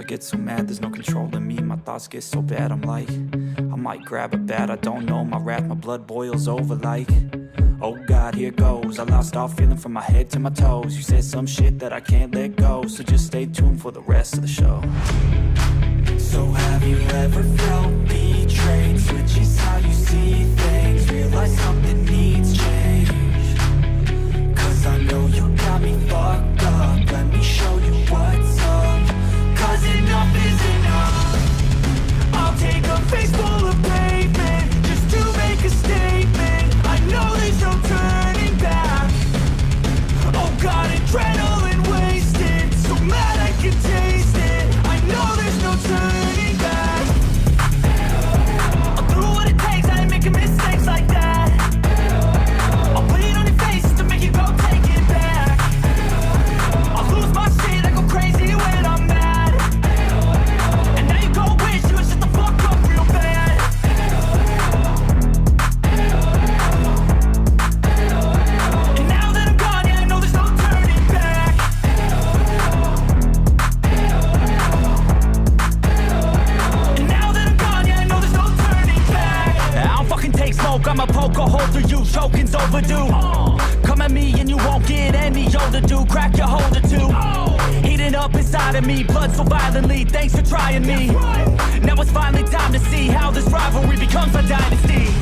get so mad, there's no control in me. My thoughts get so bad, I'm like, I might grab a bat, I don't know. My wrath, my blood boils over like, oh God, here goes. I lost all feeling from my head to my toes. You said some shit that I can't let go, so just stay tuned for the rest of the show. So have you ever felt betrayed? Switches how you see things, realize something needs change. Cause I know you got me fucked up, let me show you what's up. Cause enough is enough. I'll take a face full of pavement just to make a statement. I know there's no turning back. Oh God, adrenaline wasted, so mad I can taste it. I know there's no turning back. I'll do what it takes, I ain't making mistakes like that. I'll put it on your face to make you go take it back. I'll lose my shit, I go crazy when I'm mad. And now you go wish you would shut the fuck up real bad. And now that I'm gone, yeah, I know there's no turning back. And now that I'm gone, yeah, I know there's no turning back. I don't fucking take smoke, I'ma poke a hole through you, choking's overdue. Come at me and you won't get any older, dude. Crack your holder too. Heating up inside of me, blood so violently, thanks for trying me. Now it's finally time to see how this rivalry becomes a dynasty.